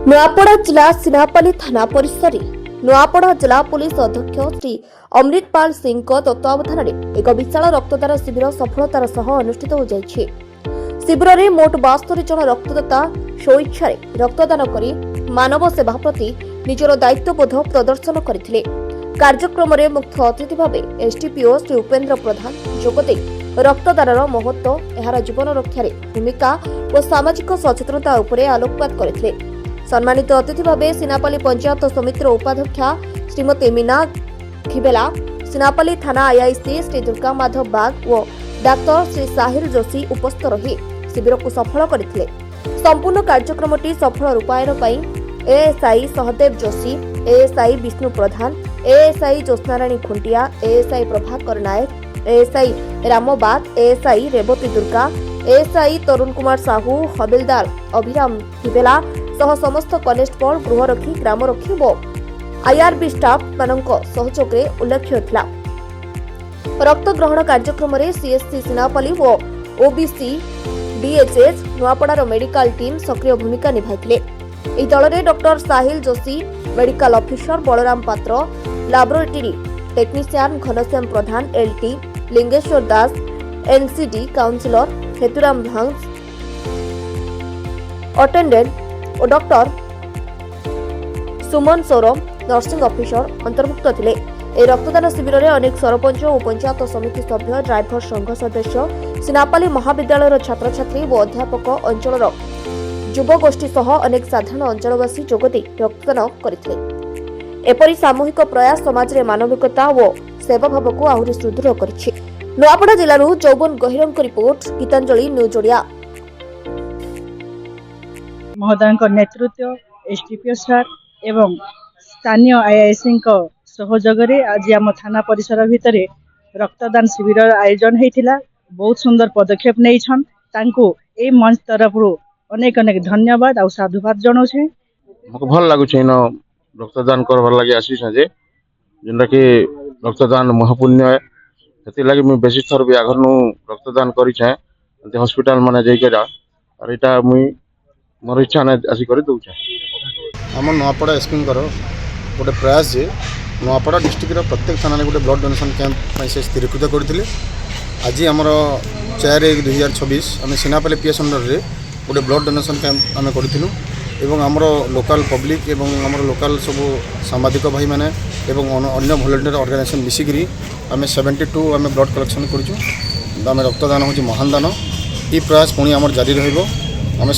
नुआपड़ा जिला सिनापाली थाना परिसर नुआपड़ा जिला पुलिस अध्यक्ष श्री अमृतपाल सिंह तत्वावधान में एक विशाल रक्तदान शिविर सफलतार सह अनुष्ठित हो जाइछि। शिविर में मोट 72 जन रक्तदाता स्वेच्छा रक्तदान करी मानव सेवा प्रति निजर दायित्वबोध प्रदर्शन करथिले। कार्यक्रम में मुख्य अतिथि भाव एसडीपीओ श्री उपेन्द्र प्रधान जोगदे रक्तदान महत्व एहार जीवन रक्षार भूमिका और सामाजिक सचेतनता उपरे आलोकपात करथिले। सम्मानित अतिथि भावे सिनापाली पंचायत समितिर उपाध्यक्षा श्रीमती मीना खिबेला, सिनापाली थाना आईआईसी श्री दुर्गा माधव बाग और डाक्टर श्री साहिल जोशी उपस्थित रही शिविर को सफल करथिले। संपूर्ण कार्यक्रमटी सफल रूपायन पई ASI Sahadev Joshi, ASI Vishnu Pradhan, ASI Jyotsnarani Khuntia, ASI Prabhakar Nayak, ASI Rambag, ASI Revati Durga, ASI Tarun Kumar Sahu, हबिलदार अभिराम हिबेला सह समस्त कनेस्टेबल, गृहरक्षी, ग्रामरक्षी और आईआरबी स्टाफ मानक सहयोग में उल्लेख्य था। रक्त ग्रहण कार्यक्रम में सीएससी सिनापाली और ओबीसी डीएचएस नुआपड़ार मेडिकल टीम सक्रिय भूमिका निभाइथिले। ଏହି ଦଳରେ doctor Sahil Joshi, medical officer Balaram Patra, laboratory technician Ghanashyam Pradhan, LT Lingeswar Das, NCD counsellor Heturam Bhangas, attendant और doctor Suman Saurabh nursing officer अंतर्भुक्त थिले। ए रक्तदान शिविर में अनेक सरपंच और पंचायत समिति सभ्य, ड्राइवर संघ सदस्य, सिनापाली महाविद्यालय छात्र छात्री और अध्यापक, अंचल युवगोष्ठी सह अनेक साधारण अंचलवासी जोगदे रक्तदान करथिले। एपरि सामूहिक प्रयास समाज रे मानविकता और सेवा भाव को आहुरी सुदृढ़ करिछि। नुआपड़ा जिल्लारू चौबन गहिरंक रिपोर्ट, गीतांजलि न्यूज ओडिया। महोदय नेतृत्व एसडीपीओ सर एवं स्थानीय आईआईसी सहयोग आज आम थाना परिसर भितर रक्तदान शिविर आयोजन होता। बहुत सुंदर पदक्षेप नहीं ए मंच तरफ अनेक अनेक धन्यवाद और साधुवाद जनाऊे। मको भल लगुच रक्तदान करवार लगे आसी जेनटा कि रक्तदान महापुण्य है। से लगे मुझे बेसी थर भी आगर रक्तदान कर हस्पिटाल माने जाकर और यहाँ मुई मोर इच्छा ना आसिक दौचे। आम नुआपड़ा एसपी गोटे प्रयास जे नुआपड़ा डिस्ट्रिक्ट प्रत्येक थाना गोटे ब्लड डोनेशन कैंप से स्थिरीकृत करते। आज आमर 4/1/2026 आम सिनापाली पीएस अंडर रे गोटे ब्लड डोनेशन कैंप आम करूँ एवं आमर लोकल पब्लिक एवं आमर लोकल सब सांबादिक भाई मैंने एवं अन्य वॉलंटियर ऑर्गेनाइजेशन मिसिकी आम 72 आम ब्लड कलेक्शन करूँ। रक्तदान हूँ महान दान। ये प्रयास पुणी आमर जारी रहिबो। आम